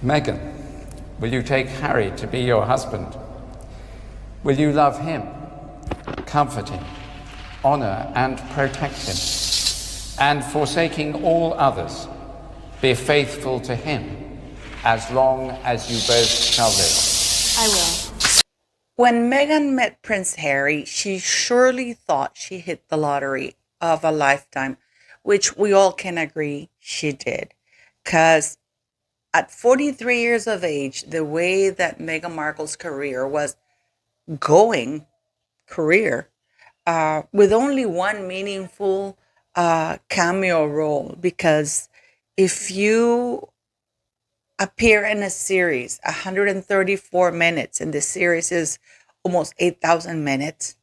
Meghan, will you take Harry to be your husband? Will you love him, comfort him, honor and protect him, and forsaking all others, be faithful to him as long as you both shall live? I will. When Meghan met Prince Harry, she surely thought she hit the lottery of a lifetime, which we all can agree she did. Because at 43 years of age, the way that Meghan Markle's career was going, with only one meaningful cameo role, because if you appear in a series 134 minutes and the series is almost 8,000 minutes,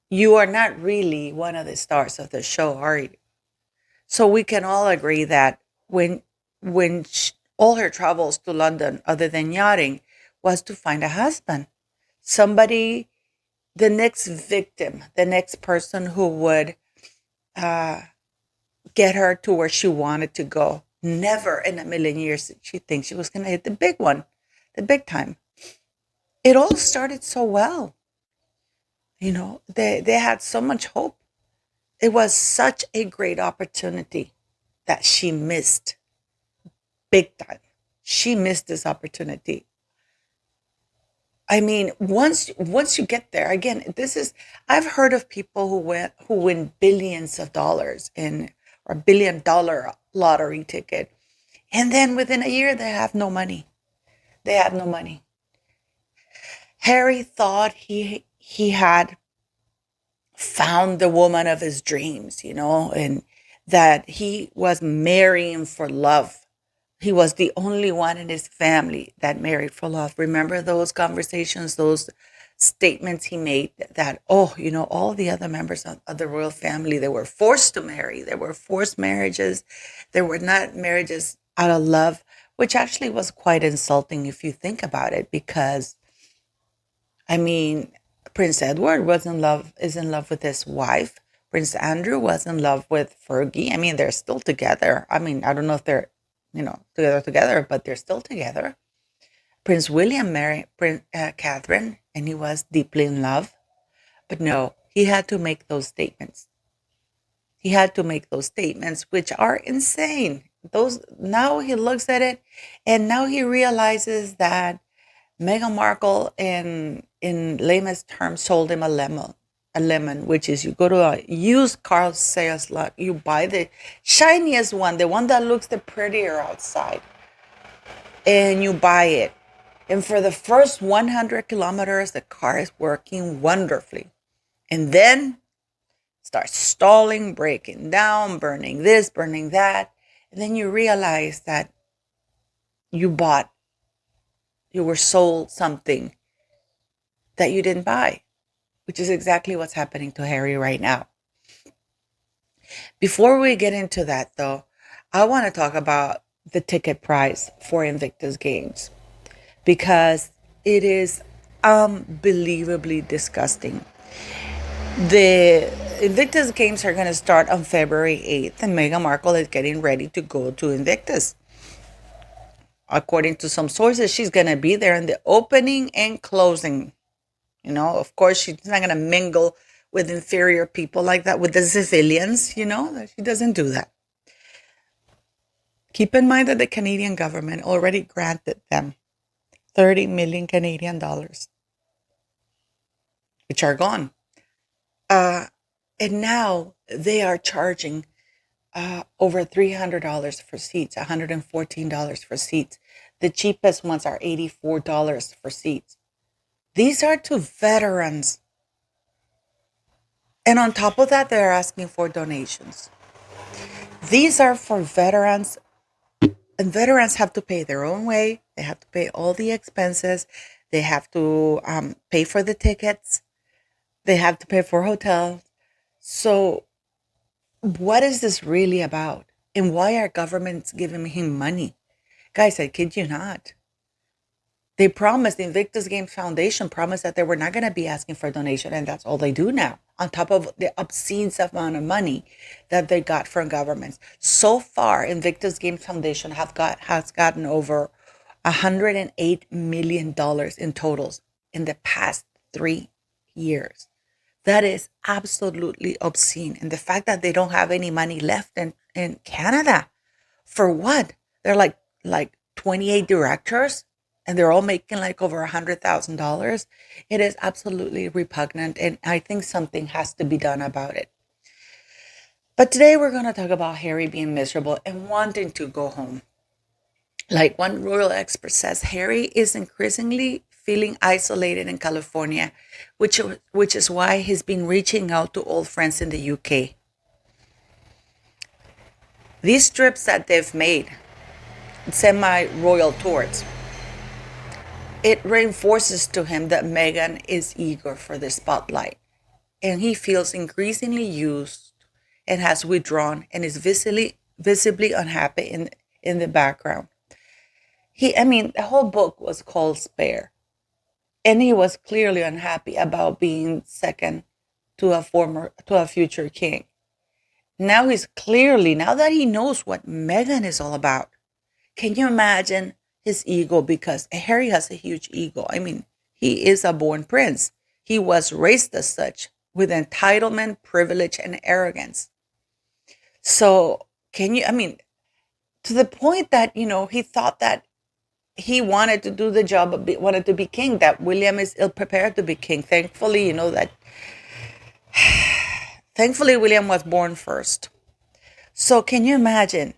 you are not really one of the stars of the show, are you? So we can all agree that when all her travels to London, other than yachting, was to find a husband, somebody, the next victim, the next person who would get her to where she wanted to go. Never in a million years did she think she was going to hit the big one, the big time. It all started so well. You know, they had so much hope. It was such a great opportunity that she missed big time. She missed this opportunity. I mean, once you get there, again, I've heard of people who win billions of dollars or $1 billion lottery ticket. And then within a year, they have no money. They have no money. Harry thought he had found the woman of his dreams, and that he was marrying for love. He was the only one in his family that married for love. Remember those conversations, those statements he made that, all the other members of the royal family, they were forced to marry. They were forced marriages. They were not marriages out of love, which actually was quite insulting if you think about it, because, I mean, Prince Edward is in love with his wife. Prince Andrew was in love with Fergie. I mean, they're still together. I mean, I don't know if they're, together, but they're still together. Prince William married Catherine, and he was deeply in love. But no, he had to make those statements. He had to make those statements, which are insane. Now he looks at it, and now he realizes that Meghan Markle, in layman's terms, sold him a lemon, which is you go to a used car sales lot, you buy the shiniest one, the one that looks the prettier outside, and you buy it. And for the first 100 kilometers, the car is working wonderfully. And then starts stalling, breaking down, burning this, burning that. And then you realize that you were sold something that you didn't buy, which is exactly what's happening to Harry right now. Before we get into that, though, I want to talk about the ticket price for Invictus Games, because it is unbelievably disgusting. The Invictus Games are going to start on February 8th, and Meghan Markle is getting ready to go to Invictus. According to some sources, she's going to be there in the opening and closing. Of course, she's not going to mingle with inferior people like that, with the civilians, she doesn't do that. Keep in mind that the Canadian government already granted them 30 million Canadian dollars, which are gone. And now they are charging over $300 for seats, $114 for seats. The cheapest ones are $84 for seats. These are to veterans. And on top of that, they're asking for donations. These are for veterans, and veterans have to pay their own way. They have to pay all the expenses. They have to pay for the tickets. They have to pay for hotels. So what is this really about? And why are governments giving him money? Guys, I kid you not. They promised, the Invictus Games Foundation promised that they were not going to be asking for a donation, and that's all they do now, on top of the obscene amount of money that they got from governments. So far, Invictus Games Foundation has gotten over $108 million in totals in the past 3 years. That is absolutely obscene. And the fact that they don't have any money left in Canada, for what? They're like 28 directors and they're all making like over $100,000. It is absolutely repugnant. And I think something has to be done about it. But today we're going to talk about Harry being miserable and wanting to go home. Like one royal expert says, Harry is increasingly feeling isolated in California, which is why he's been reaching out to old friends in the UK. These trips that they've made, semi-royal tours, it reinforces to him that Meghan is eager for the spotlight, and he feels increasingly used and has withdrawn and is visibly unhappy in the background. The whole book was called Spare, and he was clearly unhappy about being second to a future king. Now now that he knows what Meghan is all about, can you imagine his ego? Because Harry has a huge ego. He is a born prince. He was raised as such, with entitlement, privilege, and arrogance. So to the point that, he thought that he wanted to do the job, wanted to be king, that William is ill prepared to be king. Thankfully, thankfully William was born first. So can you imagine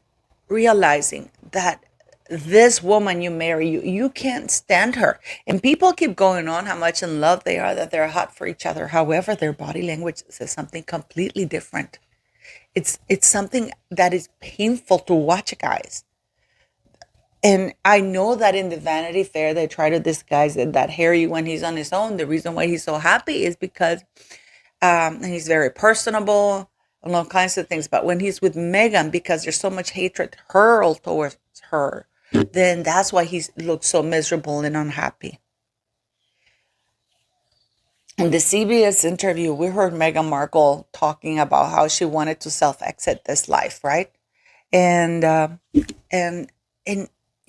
realizing that this woman you marry, you can't stand her. And people keep going on how much in love they are, that they're hot for each other. However, their body language says something completely different. It's something that is painful to watch, guys. And I know that in the Vanity Fair, they try to disguise it, that Harry, when he's on his own, the reason why he's so happy is because he's very personable and all kinds of things. But when he's with Meghan, because there's so much hatred hurled towards her, then that's why he looks so miserable and unhappy. In the CBS interview, we heard Meghan Markle talking about how she wanted to self-exit this life, right? And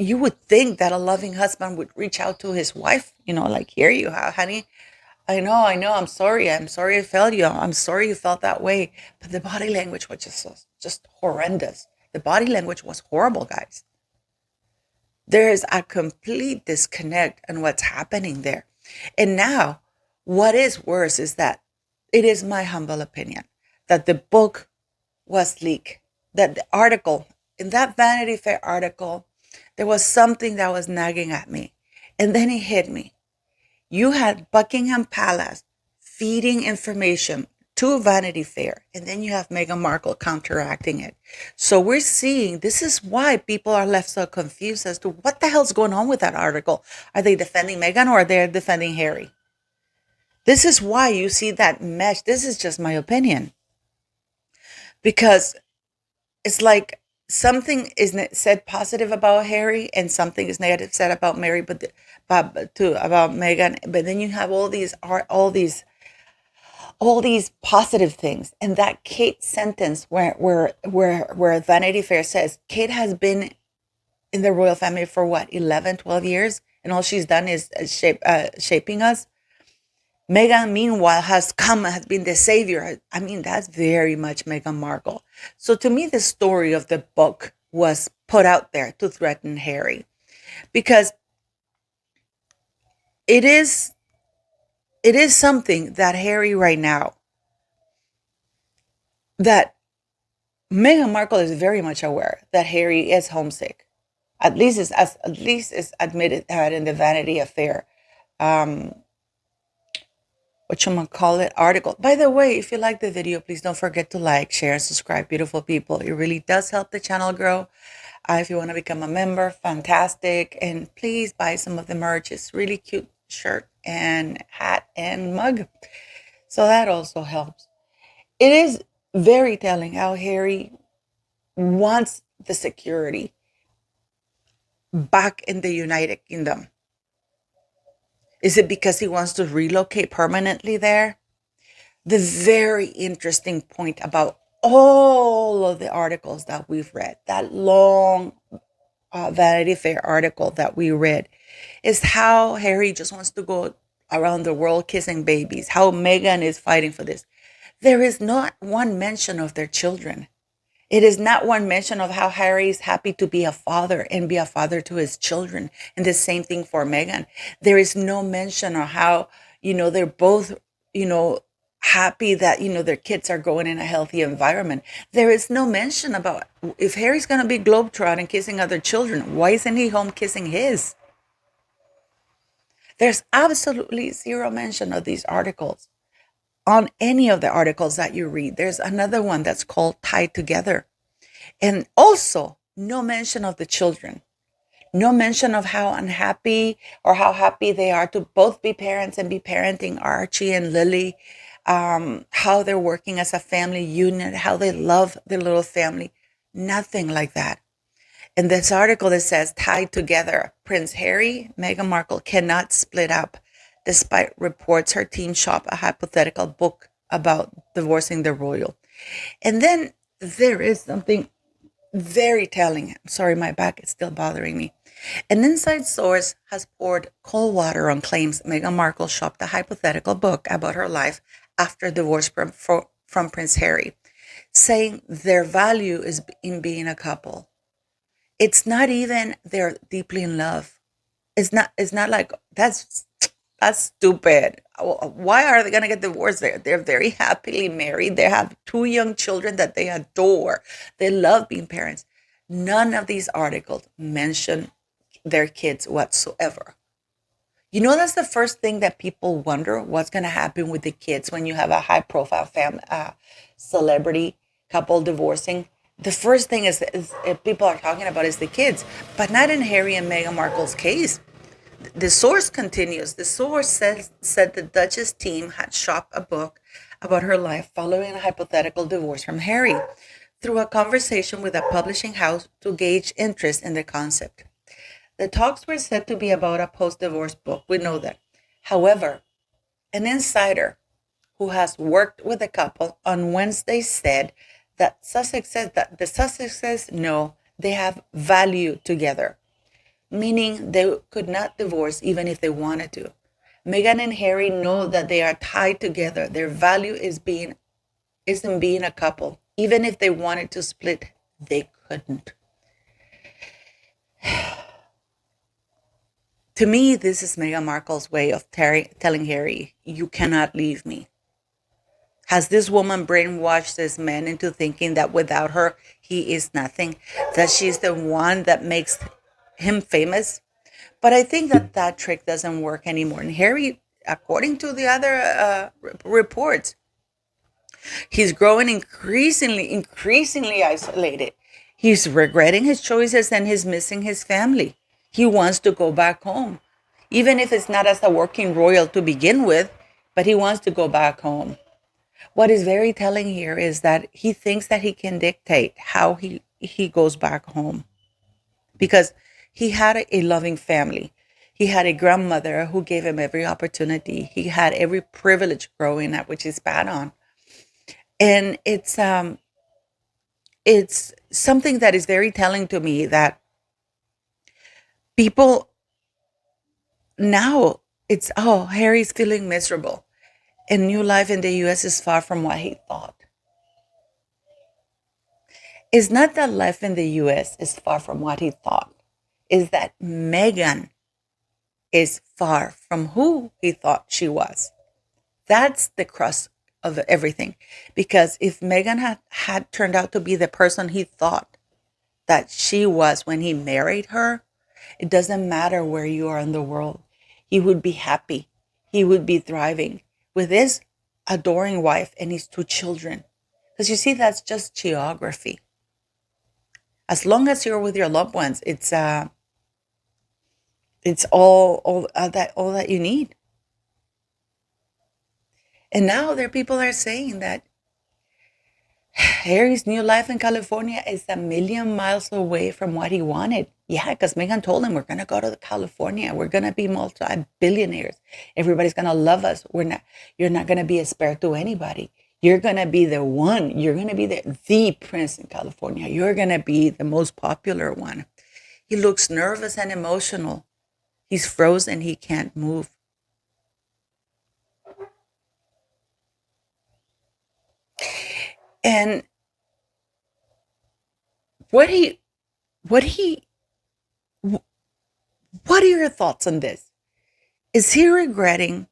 you would think that a loving husband would reach out to his wife, like, here you have, honey. I know. I'm sorry. I'm sorry I failed you. I'm sorry you felt that way. But the body language was just horrendous. The body language was horrible, guys. There is a complete disconnect in what's happening there. And now, what is worse is that it is my humble opinion that the book was leaked, that the article, in that Vanity Fair article, there was something that was nagging at me. And then it hit me. You had Buckingham Palace feeding information to Vanity Fair, and then you have Meghan Markle counteracting it. So we're seeing, this is why people are left so confused as to what the hell's going on with that article. Are they defending Meghan or are they defending Harry? This is why you see that mesh. This is just my opinion. Because it's like something is said positive about Harry and something is negative said about Mary, about Meghan. But then you have all these positive things. And that Kate sentence where Vanity Fair says Kate has been in the royal family for what, 11, 12 years? And all she's done is shaping us. Meghan, meanwhile, has been the savior. That's very much Meghan Markle. So to me, the story of the book was put out there to threaten Harry. Because it is something that Harry right now, that Meghan Markle is very much aware that Harry is homesick. At least is admitted in the Vanity Fair. Article. By the way, if you like the video, please don't forget to like, share, and subscribe, beautiful people. It really does help the channel grow. If you want to become a member, fantastic. And please buy some of the merch. It's really cute shirt and hat and mug. So that also helps. It is very telling how Harry wants the security back in the United Kingdom. Is it because he wants to relocate permanently there? The very interesting point about all of the articles that we've read, that long Vanity Fair article that we read is how Harry just wants to go around the world kissing babies, how Meghan is fighting for this. There is not one mention of their children. It is not one mention of how Harry is happy to be a father and be a father to his children. And the same thing for Meghan. There is no mention of how, they're both, happy that, their kids are growing in a healthy environment. There is no mention about if Harry's going to be globetrotting kissing other children, why isn't he home kissing his? There's absolutely zero mention of these articles on any of the articles that you read. There's another one that's called Tied Together. And also, no mention of the children. No mention of how unhappy or how happy they are to both be parents and be parenting Archie and Lily. How they're working as a family unit, how they love their little family. Nothing like that. In this article that says Tied Together, Prince Harry, Meghan Markle cannot split up despite reports her team shop a hypothetical book about divorcing the royal. And then there is something very telling. I'm sorry, my back is still bothering me. An inside source has poured cold water on claims Meghan Markle shopped a hypothetical book about her life after divorce from Prince Harry, saying their value is in being a couple. It's not even they're deeply in love. It's not like that's stupid. Why are they going to get divorced? They're very happily married. They have 2 young children that they adore. They love being parents. None of these articles mention their kids whatsoever. That's the first thing that people wonder, what's going to happen with the kids when you have a high profile family, celebrity couple divorcing. The first thing is people are talking about is the kids, but not in Harry and Meghan Markle's case. The source continues. The source said the Duchess team had shopped a book about her life following a hypothetical divorce from Harry through a conversation with a publishing house to gauge interest in the concept. The talks were said to be about a post-divorce book. We know that. However, an insider who has worked with the couple on Wednesday said that the Sussexes know they have value together, meaning they could not divorce even if they wanted to. Meghan and Harry know that they are tied together. Their value is in being a couple. Even if they wanted to split, they couldn't. To me, this is Meghan Markle's way of telling Harry, you cannot leave me. Has this woman brainwashed this man into thinking that without her, he is nothing? That she's the one that makes him famous? But I think that trick doesn't work anymore. And Harry, according to the other reports, he's growing increasingly isolated. He's regretting his choices and he's missing his family. He wants to go back home, even if it's not as a working royal to begin with, but he wants to go back home. What is very telling here is that he thinks that he can dictate how he goes back home, because he had a loving family. He had a grandmother who gave him every opportunity. He had every privilege growing up, which is bad on. And it's something that is very telling to me that people now, Harry's feeling miserable. And new life in the U.S. is far from what he thought. It's not that life in the U.S. is far from what he thought. It's that Meghan is far from who he thought she was. That's the crux of everything. Because if Meghan had turned out to be the person he thought that she was when he married her, it doesn't matter where you are in the world. He would be happy. He would be thriving with his adoring wife and his 2 children. Because you see, that's just geography. As long as you're with your loved ones, it's all that you need. And now there are people that are saying that Harry's new life in California is a million miles away from what he wanted. Yeah, because Meghan told him, we're going to go to California. We're going to be multi-billionaires. Everybody's going to love us. You're not going to be a spare to anybody. You're going to be the one. You're going to be the prince in California. You're going to be the most popular one. He looks nervous and emotional. He's frozen. He can't move. And what he, what he, what are your thoughts on this? Is he regretting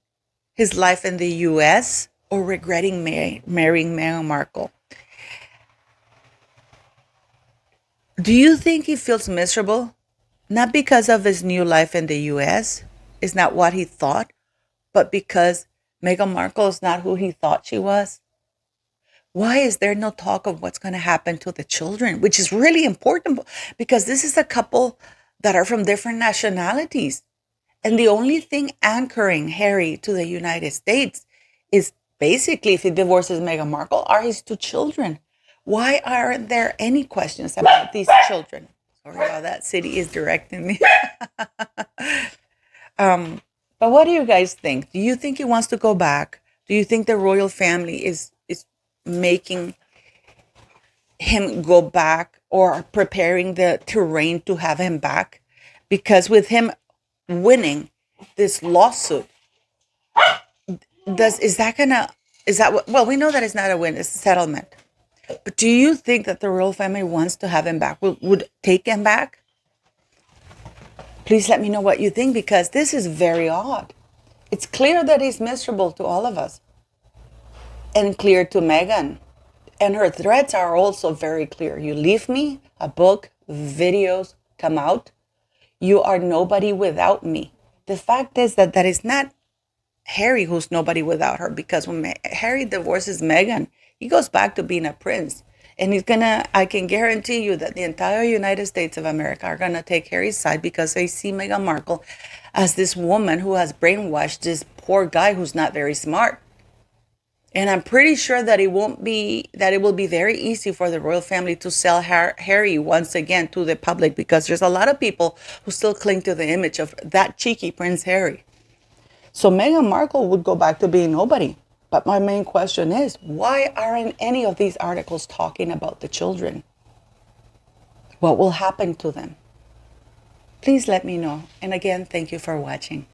his life in the U.S. or regretting marrying Meghan Markle? Do you think he feels miserable? Not because of his new life in the U.S., is not what he thought, but because Meghan Markle is not who he thought she was? Why is there no talk of what's going to happen to the children, which is really important because this is a couple that are from different nationalities. And the only thing anchoring Harry to the United States is basically, if he divorces Meghan Markle, are his two children. Why aren't there any questions about these children? Sorry about that. City is directing me. But what do you guys think? Do you think he wants to go back? Do you think the royal family is making him go back or preparing the terrain to have him back? Because with him winning this lawsuit, well, we know that it's not a win, it's a settlement. But do you think that the royal family wants to have him back, would take him back? Please let me know what you think, because this is very odd. It's clear that he's miserable to all of us, and clear to Meghan. And her threats are also very clear. You leave me, a book, videos come out. You are nobody without me. The fact is that is not Harry who's nobody without her, because when Harry divorces Meghan, he goes back to being a prince. And I can guarantee you that the entire United States of America are going to take Harry's side because they see Meghan Markle as this woman who has brainwashed this poor guy who's not very smart. And I'm pretty sure that it will be very easy for the royal family to sell Harry once again to the public, because there's a lot of people who still cling to the image of that cheeky Prince Harry. So Meghan Markle would go back to being nobody. But my main question is, why aren't any of these articles talking about the children? What will happen to them? Please let me know. And again, thank you for watching.